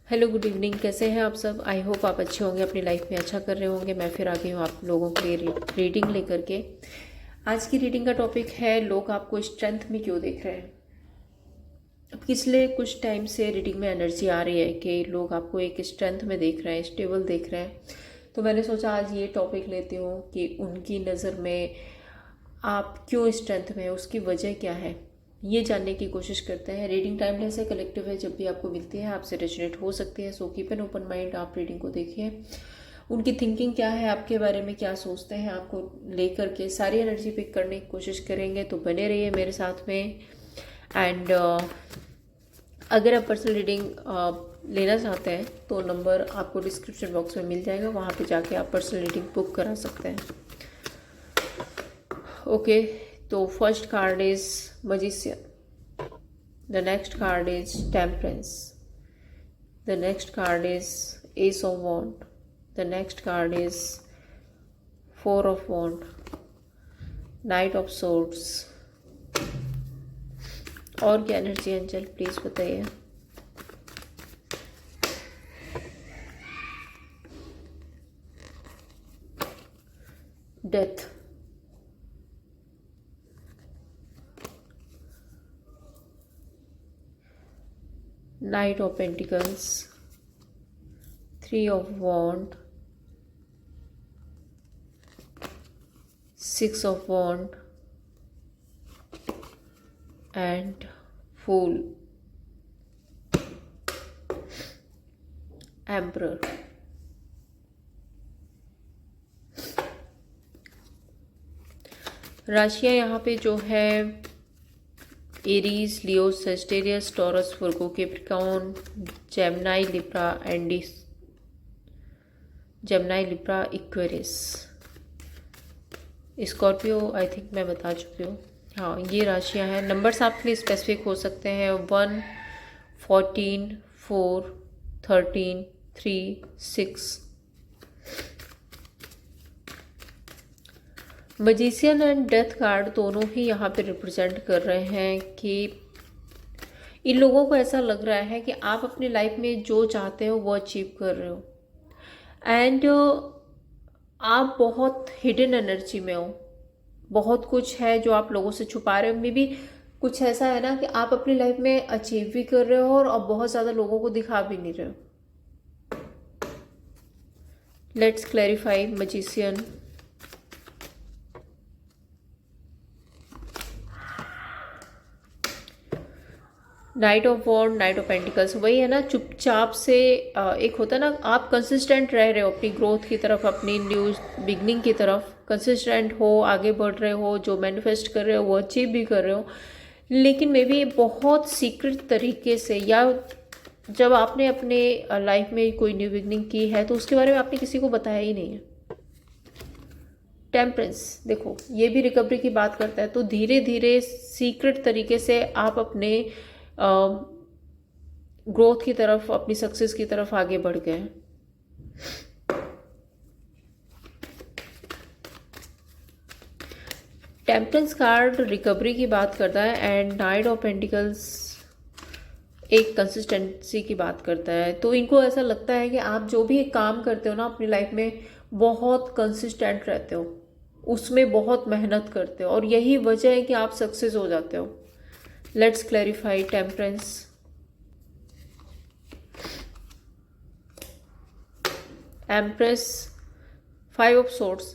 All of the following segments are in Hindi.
Hello, good evening. कैसे हैं आप सब? आई होप आप अच्छे होंगे, अपनी लाइफ में अच्छा कर रहे होंगे। मैं फिर आ गई हूँ आप लोगों के लिए रीडिंग लेकर के। आज की रीडिंग का टॉपिक है, लोग आपको स्ट्रेंथ में क्यों देख रहे हैं। अब पिछले कुछ टाइम से रीडिंग में एनर्जी आ रही है कि लोग आपको एक स्ट्रेंथ में देख रहे हैं, स्टेबल देख रहे हैं। तो मैंने सोचा आज ये टॉपिक लेती हूँ कि उनकी नज़र में आप क्यों स्ट्रेंथ में है, उसकी वजह क्या है, ये जानने की कोशिश करते हैं। रीडिंग टाइमलेस है, कलेक्टिव है, जब भी आपको मिलती है आपसे रेजोनेट हो सकती है। So keep an open mind. आप रीडिंग को देखिए, उनकी थिंकिंग क्या है, आपके बारे में क्या सोचते हैं, आपको लेकर के सारी एनर्जी पिक करने की कोशिश करेंगे। तो बने रहिए मेरे साथ में। एंड अगर आप पर्सनल रीडिंग लेना चाहते हैं तो नंबर आपको डिस्क्रिप्शन बॉक्स में मिल जाएगा, वहाँ पे जाके आप पर्सनल रीडिंग बुक करा सकते हैं। ओके, तो first card is magician, the next card is temperance, the next card is ace of wand, the next card is four of wand, knight of swords. और क्या एनर्जी एंजल प्लीज बताइए। Death, knight of pentacles, three of wand, six of wand and fool, emperor. राशियां यहाँ पे जो है Aries, Leo, Sagittarius, Taurus, Virgo, Capricorn, Gemini, Libra and Gemini, Libra, Aquarius, Scorpio. I think मैं बता चुकी हूँ। हाँ, ये राशियां हैं। नंबर्स आपके लिए स्पेसिफिक हो सकते हैं 1, 14, 4, 13, 3, 6। मजिशियन एंड डेथ कार्ड दोनों ही यहाँ पे रिप्रेजेंट कर रहे हैं कि इन लोगों को ऐसा लग रहा है कि आप अपनी लाइफ में जो चाहते हो वो अचीव कर रहे हो। एंड आप बहुत हिडन एनर्जी में हो, बहुत कुछ है जो आप लोगों से छुपा रहे हो। मे बी कुछ ऐसा है ना कि आप अपनी लाइफ में अचीव भी कर रहे हो और अब बहुत ज़्यादा लोगों को दिखा भी नहीं रहे हो। Let's clarify magician. Knight of wand, knight of pentacles, वही है ना, चुपचाप से एक होता है ना, आप कंसिस्टेंट रह रहे हो अपनी ग्रोथ की तरफ, अपनी न्यू बिगनिंग की तरफ कंसिस्टेंट हो, आगे बढ़ रहे हो, जो मैनिफेस्ट कर रहे हो वो अचीव भी कर रहे हो। लेकिन मे बी बहुत सीक्रेट तरीके से, या जब आपने अपने लाइफ में कोई न्यू बिगनिंग की है तो उसके बारे में आपने किसी को बताया ही नहीं है। टेम्परेंस, देखो ये भी रिकवरी की बात करता है। तो धीरे धीरे सीक्रेट तरीके से आप अपने ग्रोथ की तरफ, अपनी सक्सेस की तरफ आगे बढ़ गए। टेम्परेंस कार्ड रिकवरी की बात करता है एंड नाइट ऑफ पेंटिकल्स एक कंसिस्टेंसी की बात करता है। तो इनको ऐसा लगता है कि आप जो भी काम करते हो ना अपनी लाइफ में, बहुत कंसिस्टेंट रहते हो, उसमें बहुत मेहनत करते हो और यही वजह है कि आप सक्सेस हो जाते हो। Let's clarify temperance. Empress, five of swords,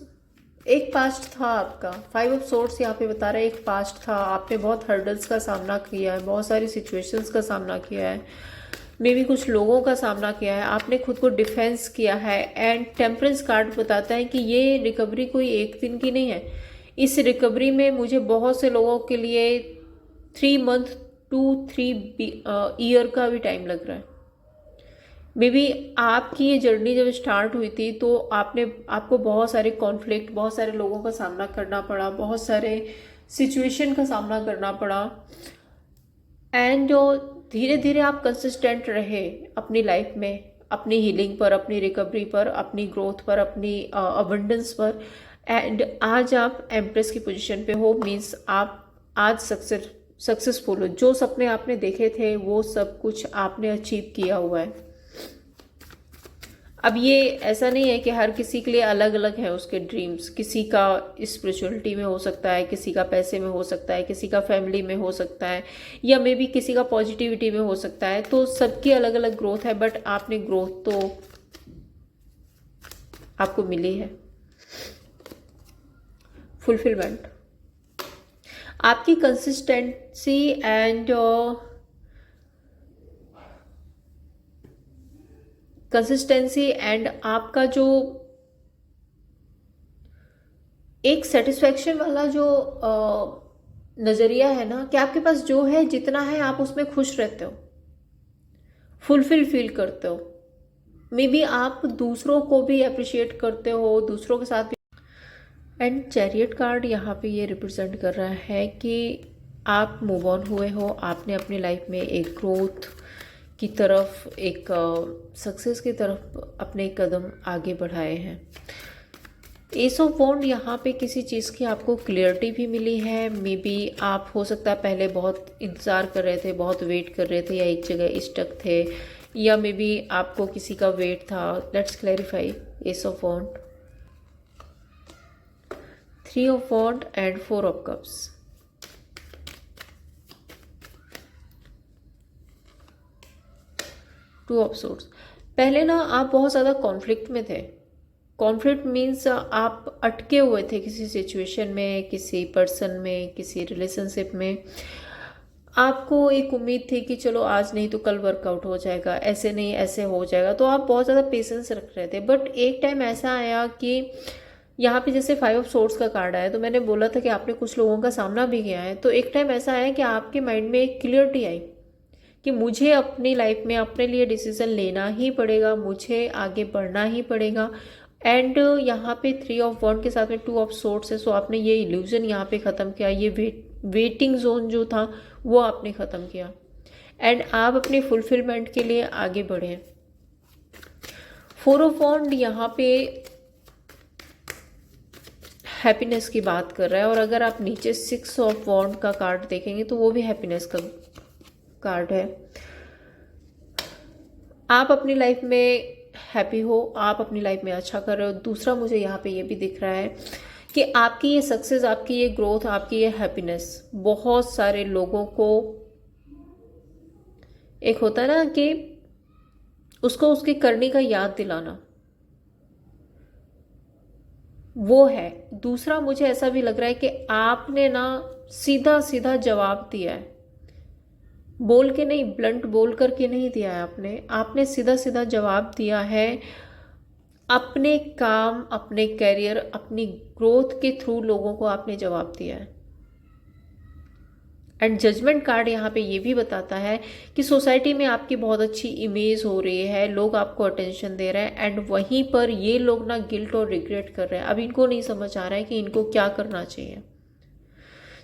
एक पास्ट था आपका। फाइव ऑफ सोर्ड्स यहाँ पे बता रहा है एक पास्ट था, आपने बहुत हर्डल्स का सामना किया है, बहुत सारी सिचुएशंस का सामना किया है, मे बी कुछ लोगों का सामना किया है, आपने खुद को डिफेंस किया है। एंड टेम्परेंस कार्ड बताता है कि ये रिकवरी कोई एक दिन की नहीं है। इस रिकवरी में मुझे बहुत से लोगों के लिए 3 मंथ टू 3 ईयर का भी टाइम लग रहा है। मे बी आपकी ये जर्नी जब स्टार्ट हुई थी तो आपको बहुत सारे कॉन्फ्लिक्ट, बहुत सारे लोगों का सामना करना पड़ा, बहुत सारे सिचुएशन का सामना करना पड़ा। एंड जो धीरे धीरे आप कंसिस्टेंट रहे अपनी लाइफ में, अपनी हीलिंग पर, अपनी रिकवरी पर, अपनी ग्रोथ पर, अपनी अबंडेंस पर। एंड आज आप एम्प्रेस की पोजीशन पे हो, मीन्स आप आज सक्सेसफुल हो। जो सपने आपने देखे थे वो सब कुछ आपने अचीव किया हुआ है। अब ये ऐसा नहीं है कि हर किसी के लिए अलग अलग है उसके ड्रीम्स। किसी का स्पिरिचुअलिटी में हो सकता है, किसी का पैसे में हो सकता है, किसी का फैमिली में हो सकता है, या मे बी किसी का पॉजिटिविटी में हो सकता है। तो सबकी अलग अलग ग्रोथ है, बट आपने ग्रोथ तो आपको मिली है। फुलफिलमेंट, आपकी कंसिस्टेंसी एंड आपका जो एक सेटिस्फैक्शन वाला जो नज़रिया है ना, कि आपके पास जो है जितना है आप उसमें खुश रहते हो, फुलफिल फील करते हो। मे बी आप दूसरों को भी अप्रिशिएट करते हो, दूसरों के साथ भी। एंड चैरियट कार्ड यहाँ पे ये रिप्रेजेंट कर रहा है कि आप मूव ऑन हुए हो, आपने अपनी लाइफ में एक ग्रोथ की तरफ, एक सक्सेस की तरफ अपने कदम आगे बढ़ाए हैं। एस ऑफ वॉन्ड यहाँ पे किसी चीज़ की आपको क्लियरिटी भी मिली है। मे बी आप हो सकता है पहले बहुत इंतज़ार कर रहे थे, बहुत वेट कर रहे थे, या एक जगह स्टक थे, या मे बी आपको किसी का वेट था। Let's clarify. Ace of wand, 3 of wand and 4 of cups. Two of swords. पहले ना आप बहुत ज़्यादा कॉन्फ्लिक्ट में थे। कॉन्फ्लिक्ट मीन्स आप अटके हुए थे किसी सिचुएशन में, किसी पर्सन में, किसी रिलेशनशिप में। आपको एक उम्मीद थी कि चलो आज नहीं तो कल वर्कआउट हो जाएगा, ऐसे नहीं ऐसे हो जाएगा, तो आप बहुत ज़्यादा पेशेंस रख रहे थे। बट एक टाइम ऐसा आया कि यहाँ पे जैसे 5 ऑफ सोर्ड्स का कार्ड आया, तो मैंने बोला था कि आपने कुछ लोगों का सामना भी किया है। तो एक टाइम ऐसा आया कि आपके माइंड में एक क्लियरिटी आई कि मुझे अपनी लाइफ में अपने लिए डिसीजन लेना ही पड़ेगा, मुझे आगे बढ़ना ही पड़ेगा। एंड यहाँ पे 3 ऑफ वॉन्ड के साथ में 2 ऑफ सोर्ड्स है। सो आपने ये इल्यूजन यहाँ पे ख़त्म किया, ये वेटिंग जोन जो था वो आपने ख़त्म किया, एंड आप अपने फुलफिलमेंट के लिए आगे बढ़े। 4 ऑफ वॉन्ड यहाँ पे हैप्पीनेस की बात कर रहा है, और अगर आप नीचे 6 ऑफ वॉन्ड का कार्ड देखेंगे तो वो भी हैप्पीनेस का कार्ड है। आप अपनी लाइफ में हैप्पी हो, आप अपनी लाइफ में अच्छा कर रहे हो। दूसरा मुझे यहाँ पे ये भी दिख रहा है कि आपकी ये सक्सेस, आपकी ये ग्रोथ, आपकी ये हैप्पीनेस बहुत सारे लोगों को, एक होता है ना कि उसको उसकी करनी का याद दिलाना, वो है। दूसरा मुझे ऐसा भी लग रहा है कि आपने ना सीधा सीधा जवाब दिया है, बोल के नहीं, ब्लंट बोल करके नहीं दिया है आपने सीधा सीधा जवाब दिया है। अपने काम, अपने कैरियर, अपनी ग्रोथ के थ्रू लोगों को आपने जवाब दिया है। एंड जजमेंट कार्ड यहाँ पे ये भी बताता है कि सोसाइटी में आपकी बहुत अच्छी इमेज हो रही है, लोग आपको अटेंशन दे रहे हैं, एंड वहीं पर ये लोग ना गिल्ट और रिग्रेट कर रहे हैं। अब इनको नहीं समझ आ रहा है कि इनको क्या करना चाहिए।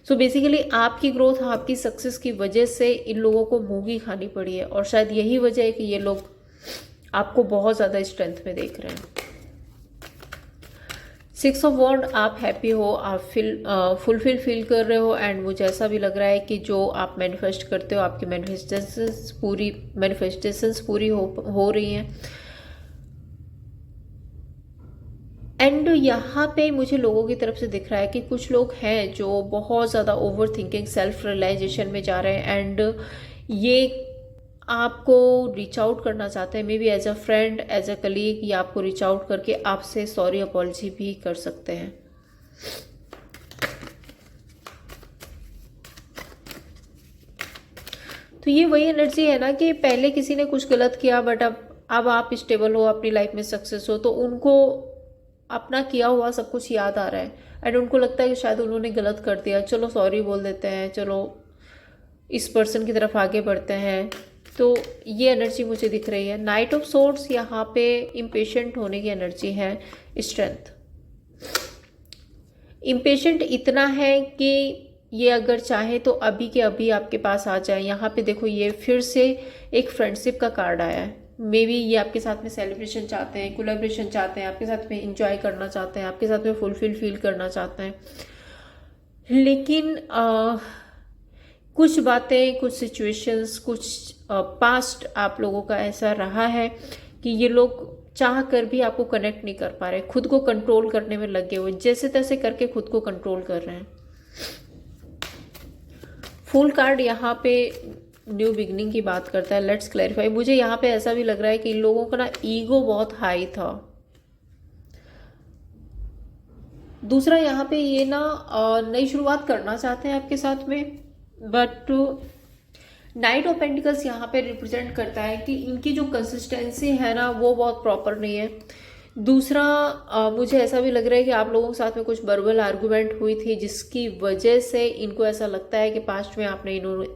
सो बेसिकली आपकी ग्रोथ, आपकी सक्सेस की वजह से इन लोगों को मूंगी खानी पड़ी है, और शायद यही वजह है कि ये लोग आपको बहुत ज़्यादा स्ट्रेंथ में देख रहे हैं। 6 ऑफ वॉन्ड, आप हैप्पी हो, आप फुलफिल फील कर रहे हो, एंड मुझे ऐसा भी लग रहा है कि जो आप मैनिफेस्ट करते हो, आपकी मैनिफेस्टेशंस पूरी हो रही हैं। एंड यहाँ पे मुझे लोगों की तरफ से दिख रहा है कि कुछ लोग हैं जो बहुत ज़्यादा ओवर थिंकिंग, सेल्फ रियलाइजेशन में जा रहे हैं, एंड ये आपको रीच आउट करना चाहते हैं। Maybe as a friend, as a colleague, या आपको रीच आउट करके आपसे सॉरी अपॉलजी भी कर सकते हैं। तो ये वही एनर्जी है ना कि पहले किसी ने कुछ गलत किया, बट अब आप स्टेबल हो, अपनी लाइफ में सक्सेस हो, तो उनको अपना किया हुआ सब कुछ याद आ रहा है, एंड उनको लगता है कि शायद उन्होंने गलत कर दिया, चलो सॉरी बोल देते हैं, चलो इस पर्सन की तरफ आगे बढ़ते हैं। तो ये एनर्जी मुझे दिख रही है। नाइट ऑफ सोर्ड्स, यहाँ पे इम्पेशेंट होने की एनर्जी है। स्ट्रेंथ, इम्पेशेंट इतना है कि ये अगर चाहे तो अभी के अभी आपके पास आ जाए। यहाँ पे देखो, ये फिर से एक फ्रेंडशिप का कार्ड आया है। मे बी ये आपके साथ में सेलिब्रेशन चाहते हैं, कोलैबोरेशन चाहते हैं, आपके साथ में इंजॉय करना चाहते हैं, आपके साथ में फुलफिल फील करना चाहते हैं। लेकिन कुछ बातें, कुछ सिचुएशंस, कुछ पास्ट आप लोगों का ऐसा रहा है कि ये लोग चाह कर भी आपको कनेक्ट नहीं कर पा रहे, खुद को कंट्रोल करने में लगे हुए, जैसे तैसे करके खुद को कंट्रोल कर रहे हैं। फुल कार्ड यहाँ पे न्यू बिगनिंग की बात करता है। Let's clarify. मुझे यहाँ पे ऐसा भी लग रहा है कि इन लोगों का ना ईगो बहुत हाई था। दूसरा, यहाँ पे ये ना नई शुरुआत करना चाहते हैं आपके साथ में, बट नाइट ऑफ पेंटिकल्स यहाँ पे रिप्रेजेंट करता है कि इनकी जो कंसिस्टेंसी है ना वो बहुत प्रॉपर नहीं है। दूसरा, मुझे ऐसा भी लग रहा है कि आप लोगों के साथ में कुछ वर्बल आर्गुमेंट हुई थी, जिसकी वजह से इनको ऐसा लगता है कि पास्ट में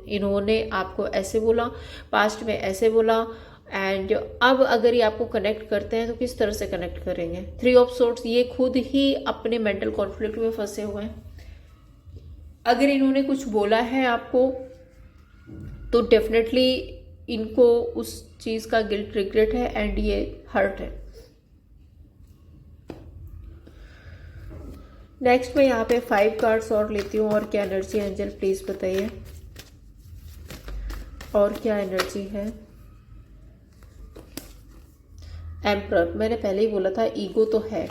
इन्होंने आपको ऐसे बोला, पास्ट में ऐसे बोला, एंड अब अगर ये आपको कनेक्ट करते हैं तो किस तरह से कनेक्ट करेंगे। 3 ऑफ सोर्ट्स, ये खुद ही अपने मेंटल कॉन्फ्लिक्ट में फंसे हुए हैं। अगर इन्होंने कुछ बोला है आपको तो डेफिनेटली इनको उस चीज़ का गिल्ट रिग्रेट है एंड ये हर्ट है। नेक्स्ट मैं यहाँ पे 5 कार्ड्स और लेती हूँ। और क्या एनर्जी है एंजल, प्लीज बताइए, और क्या एनर्जी है। एम्परर, मैंने पहले ही बोला था ईगो तो है।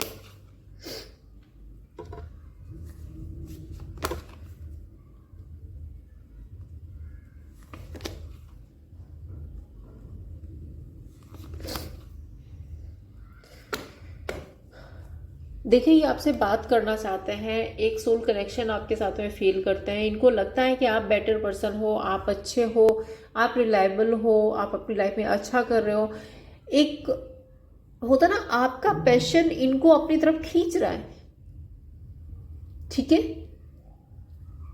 देखिए, ये आपसे बात करना चाहते हैं, एक सोल कनेक्शन आपके साथ में फील करते हैं। इनको लगता है कि आप बेटर पर्सन हो, आप अच्छे हो, आप रिलायबल हो, आप अपनी लाइफ में अच्छा कर रहे हो। एक होता ना, आपका पैशन इनको अपनी तरफ खींच रहा है, ठीक है,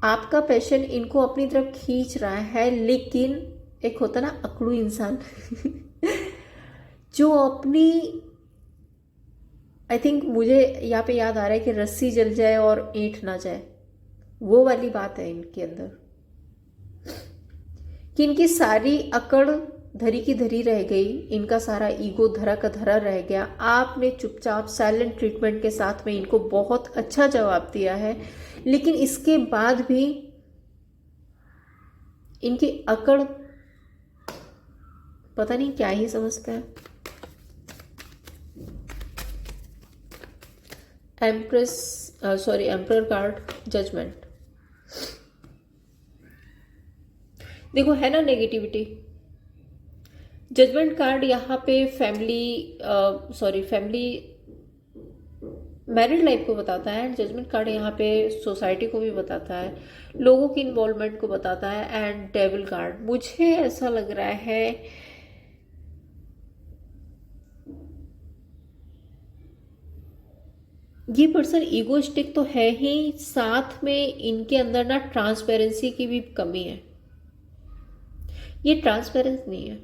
आपका पैशन इनको अपनी तरफ खींच रहा है। लेकिन एक होता ना अकड़ू इंसान जो अपनी, आई थिंक मुझे यहाँ पे याद आ रहा है कि रस्सी जल जाए और ईंट ना जाए, वो वाली बात है इनके अंदर, कि इनकी सारी अकड़ धरी की धरी रह गई, इनका सारा ईगो धरा का धरा रह गया। आपने चुपचाप साइलेंट ट्रीटमेंट के साथ में इनको बहुत अच्छा जवाब दिया है, लेकिन इसके बाद भी इनकी अकड़ पता नहीं क्या ही समझता है। Emperor card, judgement. देखो है ना नेगेटिविटी। जजमेंट कार्ड यहाँ पे फैमिली मैरिड लाइफ को बताता है, एंड जजमेंट कार्ड यहाँ पे सोसाइटी को भी बताता है, लोगों की इन्वॉल्वमेंट को बताता है। एंड डेविल कार्ड, मुझे ऐसा लग रहा है ये पर्सन ईगोइस्टिक तो है ही, साथ में इनके अंदर ना ट्रांसपेरेंसी की भी कमी है। ये ट्रांसपेरेंस नहीं है,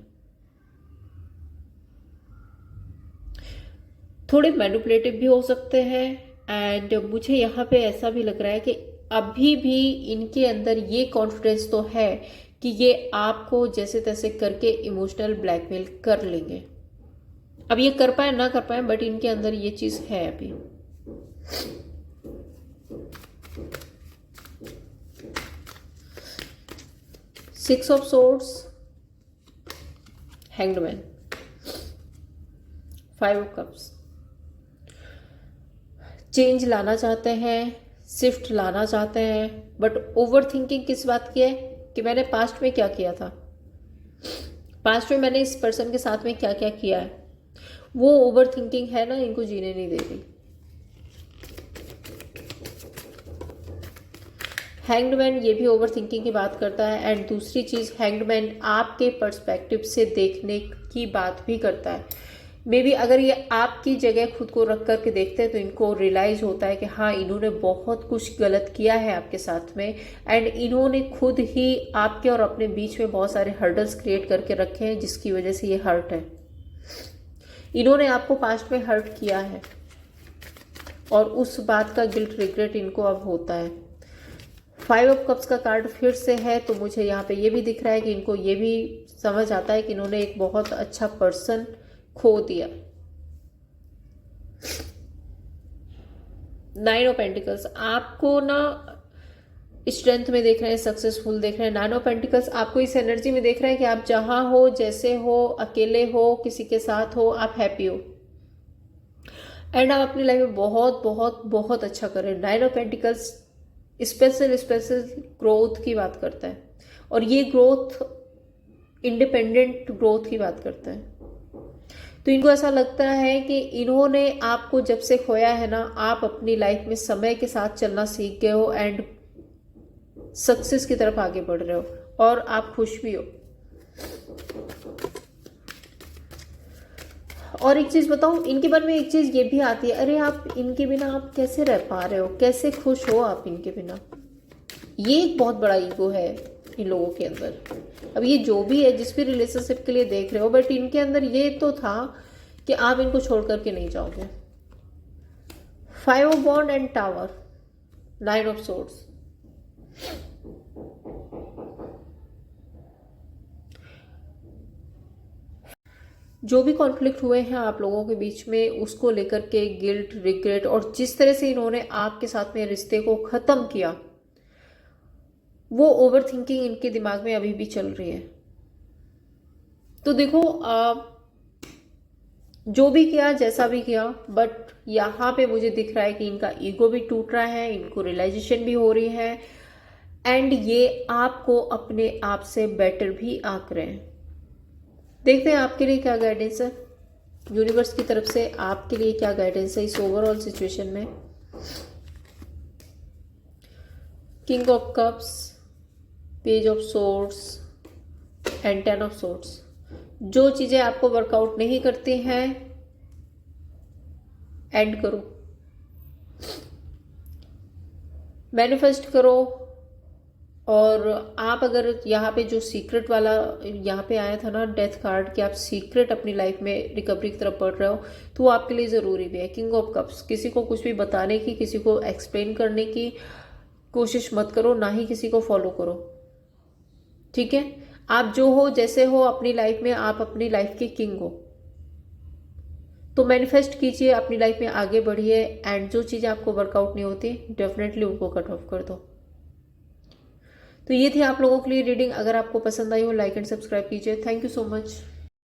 थोड़े मैनिपुलेटिव भी हो सकते हैं। एंड मुझे यहाँ पे ऐसा भी लग रहा है कि अभी भी इनके अंदर ये कॉन्फिडेंस तो है कि ये आपको जैसे तैसे करके इमोशनल ब्लैकमेल कर लेंगे। अब ये कर पाए ना कर पाए, बट इनके अंदर ये चीज है अभी। Six of swords, hanged man, 5 of cups. Change लाना चाहते हैं, शिफ्ट लाना चाहते हैं, बट ओवर थिंकिंग किस बात की है कि मैंने पास्ट में क्या किया था, पास्ट में मैंने इस पर्सन के साथ में क्या क्या किया है, वो ओवर थिंकिंग है ना, इनको जीने नहीं दे रही। हैंग्ड मैन ये भी ओवर थिंकिंग की बात करता है। एंड दूसरी चीज, हैंग्ड मैन आपके पर्सपेक्टिव से देखने की बात भी करता है। मे बी अगर ये आपकी जगह खुद को रख करके देखते हैं तो इनको रियलाइज होता है कि हाँ, इन्होंने बहुत कुछ गलत किया है आपके साथ में, एंड इन्होंने खुद ही आपके और अपने बीच में बहुत सारे हर्डल्स क्रिएट करके रखे हैं, जिसकी वजह से ये हर्ट है। इन्होंने आपको पास्ट में हर्ट किया है और उस बात का गिल्ट रिग्रेट इनको अब होता है। 5 ऑफ कप्स का कार्ड फिर से है, तो मुझे यहाँ पे ये भी दिख रहा है कि इनको ये भी समझ आता है कि इन्होंने एक बहुत अच्छा पर्सन खो दिया। 9 ऑफ पेंटिकल्स आपको ना स्ट्रेंथ में देख रहे हैं, सक्सेसफुल देख रहे हैं। 9 ऑफ पेंटिकल्स आपको इस एनर्जी में देख रहे हैं कि आप जहां हो, जैसे हो, अकेले हो, किसी के साथ हो, आप हैप्पी हो। एंड आप अपनी लाइफ में बहुत बहुत बहुत अच्छा कर रहे हैं। 9 ऑफ पेंटिकल्स स्पेशल ग्रोथ की बात करता है, और ये ग्रोथ इंडिपेंडेंट ग्रोथ की बात करता है। तो इनको ऐसा लगता है कि इन्होंने आपको जब से खोया है ना, आप अपनी लाइफ में समय के साथ चलना सीख गए हो एंड सक्सेस की तरफ आगे बढ़ रहे हो, और आप खुश भी हो। और एक चीज बताऊं, इनके बारे में एक चीज ये भी आती है, अरे आप इनके बिना आप कैसे रह पा रहे हो, कैसे खुश हो आप इनके बिना। ये एक बहुत बड़ा ईगो है इन लोगों के अंदर। अब ये जो भी है, जिस भी रिलेशनशिप के लिए देख रहे हो, बट इनके अंदर ये तो था कि आप इनको छोड़ करके नहीं जाओगे। 5 of wand and tower, 9 of swords. जो भी कॉन्फ्लिक्ट हुए हैं आप लोगों के बीच में, उसको लेकर के गिल्ट, रिग्रेट, और जिस तरह से इन्होंने आपके साथ में रिश्ते को खत्म किया, वो ओवर थिंकिंग इनके दिमाग में अभी भी चल रही है। तो देखो, जो भी किया, जैसा भी किया, बट यहाँ पे मुझे दिख रहा है कि इनका ईगो भी टूट रहा है, इनको रियलाइजेशन भी हो रही है, एंड ये आपको अपने आप से बेटर भी आंक रहे हैं। देखते हैं आपके लिए क्या गाइडेंस है, यूनिवर्स की तरफ से आपके लिए क्या गाइडेंस है इस ओवरऑल सिचुएशन में। King of cups, page of swords and 10 of swords. जो चीजें आपको वर्कआउट नहीं करती हैं, एंड करो, मैनिफेस्ट करो। और आप अगर यहाँ पे जो सीक्रेट वाला यहाँ पे आया था ना, डेथ कार्ड, कि आप सीक्रेट अपनी लाइफ में रिकवरी की तरफ बढ़ रहे हो, तो वो आपके लिए ज़रूरी भी है। किंग ऑफ कप्स, किसी को कुछ भी बताने की, किसी को एक्सप्लेन करने की कोशिश मत करो, ना ही किसी को फॉलो करो, ठीक है। आप जो हो, जैसे हो अपनी लाइफ में, आप अपनी लाइफ के किंग हो। तो मैनिफेस्ट कीजिए, अपनी लाइफ में आगे बढ़िए, एंड जो चीज़ें आपको वर्कआउट नहीं होती, डेफिनेटली उनको कट ऑफ कर दो। तो ये थी आप लोगों के लिए रीडिंग। अगर आपको पसंद आई हो, लाइक एंड सब्सक्राइब कीजिए। Thank you so much.